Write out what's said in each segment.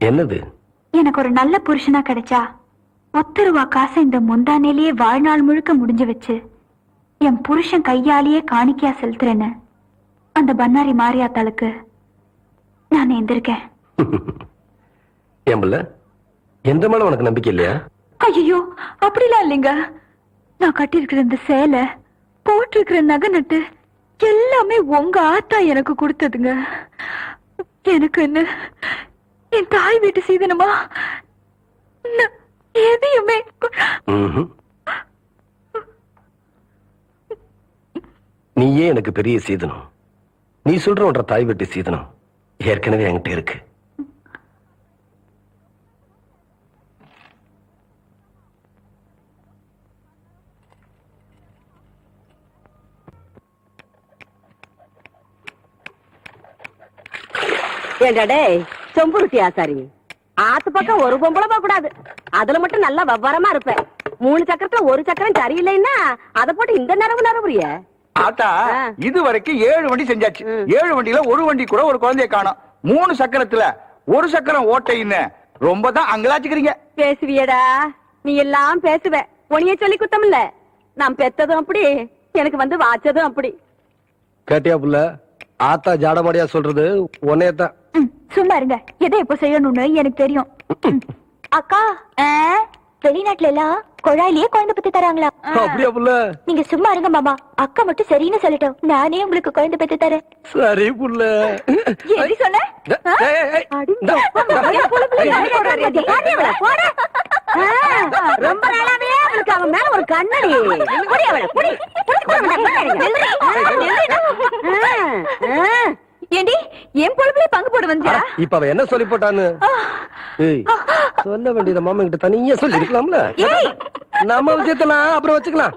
என்னது? எனக்கு ஒரு நல்ல புருஷனா கிடைச்சா 10 ரூபா காசை இந்த முந்தானேலேயே வாழ்நாள் முழுக்க முடிஞ்சு வச்சு என் புருஷன் கையாலேயே காணிக்கையா செலுத்துறேன்னு அந்த பன்னாரி மாரியாத்தாளுக்கு நான் எந்திருக்கேன். ஏம்பல்ல, எந்த மேல உனக்கு நம்பிக்கை இல்லையா? ஐயோ, அப்படிலாம் இல்லைங்க. நான் கட்டிருக்கிற இந்த சேலை, போட்டிருக்கிற நகை நட்டு எல்லாமே உங்க ஆத்தா எனக்கு கொடுத்ததுங்க. எனக்கு என்ன என் தாய் வீட்டு சீதனமா எதையுமே. நீயே எனக்கு பெரிய சீதனம். நீ சொல்ற ஒன்ற தாய் வீட்டு சீதனம் ஏற்கனவே என்கிட்ட இருக்கு. ஏண்டே செம்புருத்தி ஆசாரி, ஆத்து பக்கம் ஒரு பொம்பளை போக கூடாது. அதுல மட்டும் நல்லா விவரமா இருப்பேன். 3 சக்கரத்துல ஒரு சக்கரம் சரியில்லைன்னா அதை போட்டு இந்த நரவுறிய ஆத்தா. இது வரைக்கும் 7 வண்டி செஞ்சாச்சு. 7 வண்டியில ஒரு வண்டி கூட ஒரு குழந்தைய காணோம். 3 சக்கரத்துல ஒரு சக்கரம் ஓட்டைன்னு ரொம்ப தான் அங்கலாச்சுக்கிறீங்க. பேசுவியடா, நீ எல்லாம் பேசுவ. உனிய சொல்லி குத்தம் இல்ல. நான் பெத்ததும் அப்படி, எனக்கு வந்து வாச்சதும் அப்படி. கேட்டியா புள்ள? ஆத்தா ஜாடமாடியா சொல்றது உன்னையத்தான். சும்மா இருங்க. எதை எப்ப செய்யணும்னு எனக்கு தெரியும். அக்கா, வெளிநாட்டுல எல்லாம் குழாயிலேயே குழந்தை பத்தி தராங்களா? அப்படியா புள்ள? நீங்க சும்மா இருங்க மாமா. அக்கா மட்டும் சரின்னு சொல்லட்டும், நானே உங்களுக்கு குழந்தை பத்தி தரேன். சரி புள்ள. எது சொன்ன? ரொம்ப நாளாவே அவளுக்கு அவன் மேல ஒரு கண்ணடி. ஏண்டி என் பொழுதுல பங்கு போட வந்தியா? இப்ப அவ என்ன சொல்லி போட்டான்னு சொல்ல வேண்டியத மாமா கிட்ட தனியா சொல்லி இருக்கலாம்ல. நம்ம விஷயத்தெல்லாம் அப்புறம் வச்சுக்கலாம்.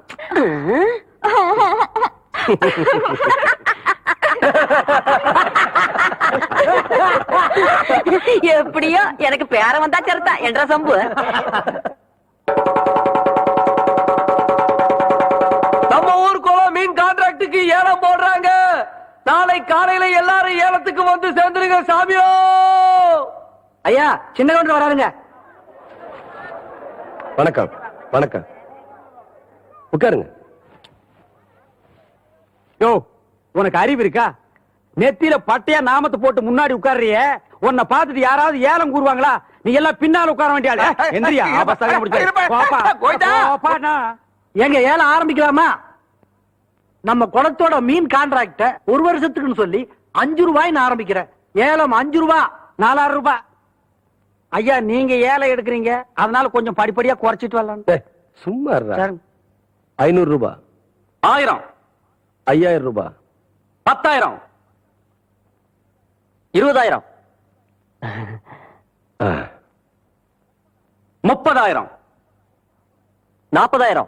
எப்படியோ எனக்கு பேர வந்தா சரிதா என்ற சம்பு. நம்ம ஊருக்குள்ள மீன் கான்ட்ராக்டுக்கு ஏலம் போடுறாங்க. நாளை காலையில எல்லாரும் ஏலத்துக்கு வந்து சேர்ந்துருங்க சாமியோ. ஐயா, சின்ன கவுண்டர் வராருங்க. வணக்கம். வணக்கம். உட்காருங்க. யோ, உனக்கு அறிவு இருக்கா? நெத்தியில பட்டையா நாமத்தை போட்டு முன்னாடி உட்கார்றிய. உன்னை பார்த்துட்டு யாராவது ஏலம் கூறுவாங்களா? நீ எல்லாம் பின்னால உட்கார வேண்டிய. எங்க ஏலம் ஆரம்பிக்கலாமா? நம்ம குளத்தோட மீன் கான்ட்ராக்ட 1 வருஷத்துக்குன்னு சொல்லி 5 ரூபாய்னு ஆரம்பிக்கிறேன். ஏலம் 5 ரூபாய், 4000 ரூபாய். ஐயா, நீங்க ஏலம் எடுக்கிறீங்க, அதனால கொஞ்சம் படிப்படியா குறைச்சிட்டு வரலாம். சும்மா 500 ரூபாய், 1000, 5000 ரூபாய், 10,000, 20,000, 30,000, 40,000.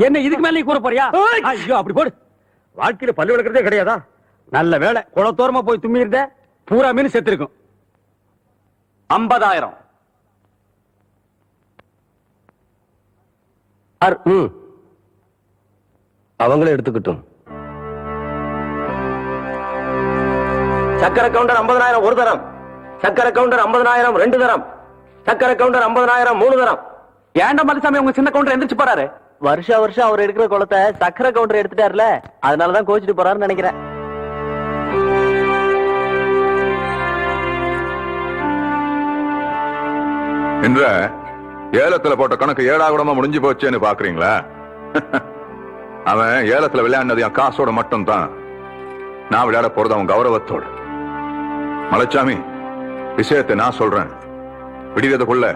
என்ன இதுக்கு மேல நீ கூற போறியா? ஐயோ, அப்படி போடு. வாழ்க்கையில பல்லு விளக்குறதே கிடையாதா? நல்ல வேலை, குளத்தோரமா போய் தும்மி இருந்த பூரா மீன் செத்து இருக்கும். 50,000. அவங்களே எடுத்துக்கிட்டும். சக்கரை கவுண்டர் 50,000 ஒரு தரம். சக்கரை கவுண்டர் 50,000 2 தரம். சக்கரை கவுண்டர் 50,000 3 தரம். ஏண்ட மலைசாமி உங்க சின்ன கவுண்டர் எந்திரிச்சு போறாரு. வருஷம் அவர் எடுக்கிற குளத்தை சக்கரை கவுண்டர் எடுத்துட்டாருல, அதனாலதான் கோச்சிட்டு போறாருன்னு நினைக்கிறேன். என்ற ஏலத்துல போட்ட கணக்கு ஏடாகுடமா முடிஞ்சு போச்சேன்னு பாக்குறீங்களா? அவன் ஏலத்துல விளையாடினது என் காசோட மட்டும் தான். நான் விளையாட போறது அவன் கௌரவத்தோட. மலைச்சாமி, விஷயத்தை நான் சொல்றேன். விடுறதுக்குள்ள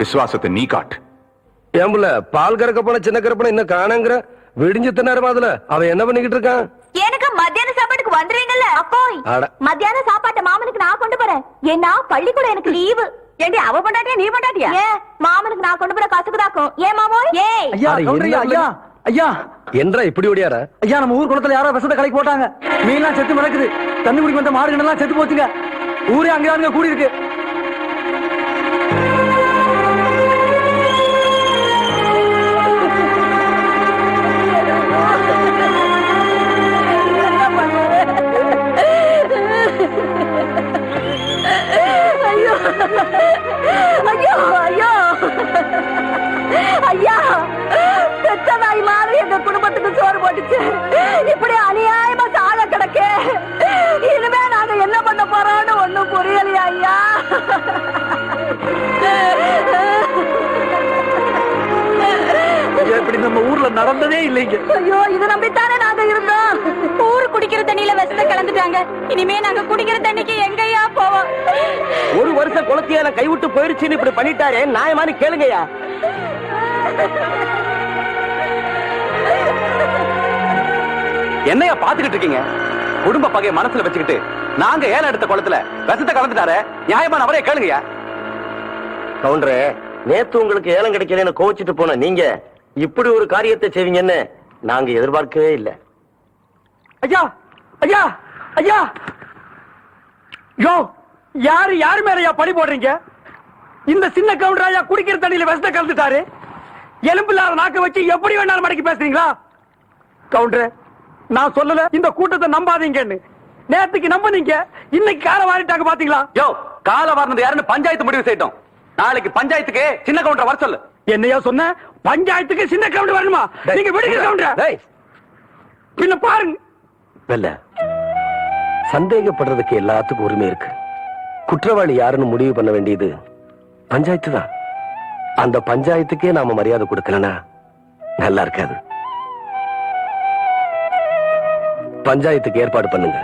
விசுவாசத்தை நீ காட்டு. ஏம்புல, பால் கறக்க போன சின்ன கருப்பனை இன்னும் காணங்கிற விடிஞ்சு தின்னாரு அதுல. அவன் என்ன பண்ணிக்கிட்டு இருக்கான்? எனக்கு மத்தியான சாப்பாட்டுக்கு வந்துறீங்கல்ல அப்போய். மத்தியான சாப்பாட்டை மாமனுக்கு நான் கொண்டு போறேன். ஏன்னா பள்ளிக்கூடம் எனக்கு லீவு. ஏண்டி, அவ பண்ணாட்டியா நீ பண்ணாட்டியா? மாமனுக்கு நான் கொண்டு போற கசுக்குதாக்கும். ஏன் மாமோய்? ஐயா, ஐயா, என்றா இப்படி ஓடியாரா? ஐயா, நம்ம ஊர் குளத்துல யாரோ விஷத்தை கலக்கி போட்டாங்க. மீன்லாம் செத்து மிதக்குது. தண்ணி குடிக்க வந்த மாடுகள் எல்லாம் செத்து போச்சுங்க. ஊரே அங்க கூடி இருக்கு. எங்க குடும்பத்துக்கு சோறு போட்டுச்சு இப்படி அநியாயமா சாக கிடக்கு. இனிமே நாங்க என்ன பண்ண போறோம்னு ஒண்ணும் புரியலையா ஐயா? இப்படி நம்ம ஊர்ல நடந்ததே இல்லைங்க. ஐயோ, இது நம்பித்தானே நாங்க இருந்தோம். ஊரு குடிக்கிற தண்ணியில விஷத்தை கலந்துட்டாங்க. இனிமே நாங்க குடிக்கிற தண்ணிக்கு எங்கயா போவோம்? ஒரு வருஷம் குளத்தியால கைவிட்டு போயிருச்சுன்னு இப்படி பண்ணிட்டாரே, நியாயமானு கேளுங்கய்யா. என்னையா பாத்துக்கிட்டு இருக்கீங்க? குடும்ப பகையை மனசுல வச்சுக்கிட்டு நாங்க ஏலம் எடுத்த குளத்துல விஷத்தை கலந்துட்டாரு, நியாயமான அவரே கேளுங்கயா. கவுண்டரே, நேத்து உங்களுக்கு ஏலம் கிடைக்கலன்னு கோவிச்சுட்டு போன நீங்க இப்படி ஒரு காரியத்தை செய்வீங்கன்னு நாங்க எதிர்பார்க்கவே இல்லை. ஐயா ஐயா ஐயா, யோ யாரு மேலயா பழி போடுறீங்க? இந்த சின்ன கவுண்டராயா குடிக்கிற தண்ணியில விஷத்தை கலந்துட்டாரு. எலும்பில்லாத நாக்க வச்சு எப்படி வேணாலும் மடக்கி பேசுறீங்களா? கவுண்டர், நான் சொல்லல இந்த கூட்டத்தை நம்பாதீங்கன்னு. நேத்துக்கு நம்புனீங்க, இன்னைக்கு கால வாரிட்டாங்க பாத்தீங்களா? யோ, கால வாரினது யாருன்னு பஞ்சாயத்து முடிவு செய்யட்டும். நாளைக்கு பஞ்சாயத்துக்கு சின்ன கவுண்டர் வர சொல்லு. என்னையா சொன்ன? பஞ்சாயத்துக்கு சின்ன கவுண்டர் வரணுமா? நீங்க விடுங்க கவுண்டர். பின்ன பாருங்க. இல்ல, சந்தேகப்படுறதுக்கு எல்லாத்துக்கும் உரிமை இருக்கு. குற்றவாளி யாருன்னு முடிவு பண்ண வேண்டியது பஞ்சாயத்து தான். அந்த பஞ்சாயத்துக்கே நாம மரியாதை கொடுக்கலனா நல்லா இருக்காது. பஞ்சாயத்துக்கு ஏற்பாடு பண்ணுங்க.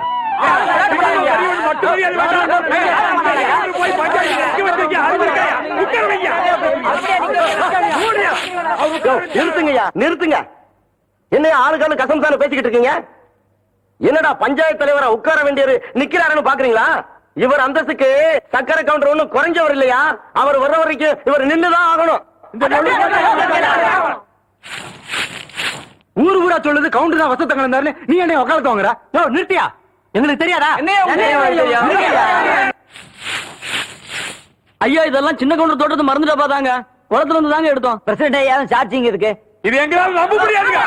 நிறுத்துங்கய்யா, நிறுத்துங்க. என்ன ஆளுக்கான கசம்சான பேசிக்கிட்டு இருக்கீங்க? என்னடா பஞ்சாயத்து தலைவரை உட்கார வேண்டியது நிக்கிறாருன்னு பாக்குறீங்களா? இவர் அந்தஸ்துக்கு சக்கரை கவுண்டர் ஒண்ணும் குறைஞ்சவர் இல்லையா? அவர் வர்ற வரைக்கும் இவர் நின்னுதான் ஆகணும். ஊரு ஊரா சொல்லுது கவுண்டர் தான் வசத்த கலந்தாரு. நீ என்ன உட்காந்து வாங்குற? நிறுத்தியா? எங்களுக்கு தெரியாதா? ஐயா, இதெல்லாம் சின்ன கவுண்டர் தோட்டத்தை மறந்துட்டா பாத்தாங்க. குளத்துல இருந்து தாங்க எடுத்தோம். பிரசிடண்ட் ஐயா சாட்சிங்க இருக்கு. இது எங்களால நம்ப முடியாதுங்க.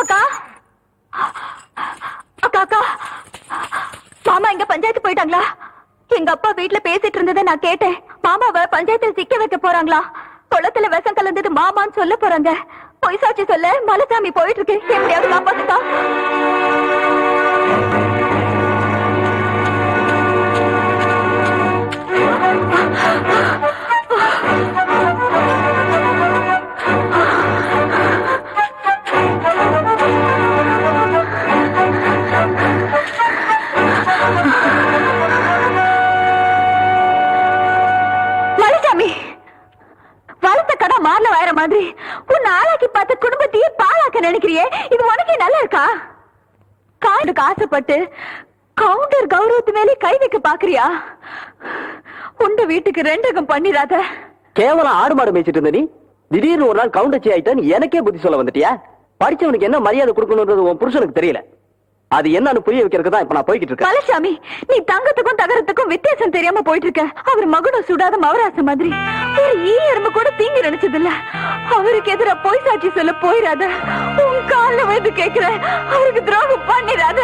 அக்கா அக்கா அக்கா, மாமா இங்க பஞ்சாயத்து போயிட்டாங்களா? எங்க அப்பா வீட்டுல பேசிட்டு இருந்ததை நான் கேட்டேன். மாமாவை பஞ்சாயத்துல சிக்க வைக்க போறாங்களா? குளத்துல விஷம் கலந்தது மாமான்னு சொல்ல போறாங்க. பொய் சாட்சி சொல்ல மலைசாமி போயிட்டு இருக்கு. எப்படியாவது காப்பாத்துக்கா. வளர்த்த கடை மாறல வர மாதிரி உன்னை ஆளாக்கி பார்த்த குடும்பத்தையே பாழாக்க நினைக்கிறியே, இது உனக்கே நல்லா இருக்கா? காண்டுக்கு ஆசைப்பட்டு கவுண்டர் கௌரவத்து மேலே கை வைக்க பாக்குறியா? உண்ட வீட்டுக்கு ரெண்டகம் பண்ணிராத. கேவலம் ஆடு மாடு மேய்ச்சிட்டு இருந்த நீ திடீர்னு ஒரு நாள் கவுண்டச்சி ஆயிட்டான்னு எனக்கே புத்தி சொல்ல வந்துட்டியா? படிச்சவனுக்கு என்ன மரியாதை கொடுக்கணும்ன்றது உன் புருஷனுக்கு தெரியல. அது என்னன்னு புரிய வைக்கிறதுக்கு தான் இப்ப நான் போய்கிட்டு இருக்கேன். பழசாமி, நீ தங்கத்துக்கும் தகரத்துக்கும் வித்தியாசம் தெரியாம போயிட்டு இருக்க. அவர் மகுடம் சுடாத மவராச மாதிரி. ஒரு ஈ எறும்பு கூட தீங்கி நினைச்சது இல்ல. அவருக்கு எதிர பொய் சாட்சி சொல்ல போயிடாத. உன் கால வந்து கேட்கிற, அவருக்கு துரோகம் பண்ணிடாத.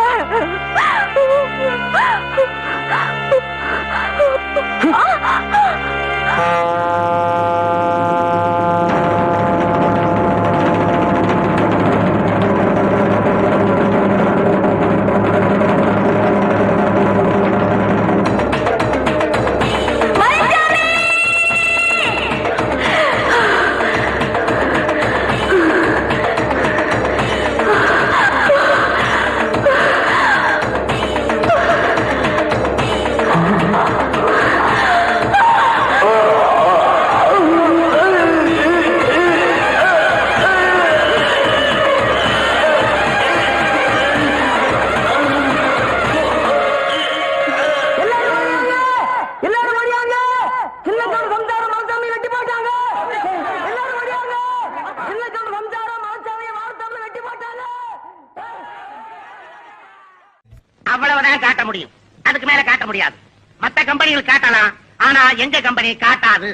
அவ்வளவுதான் காட்ட முடியும். அதுக்கு மேல காட்ட முடியாது. மத்த கம்பெனிகள் காட்டலாம், ஆனா எங்க கம்பெனி காட்டாது.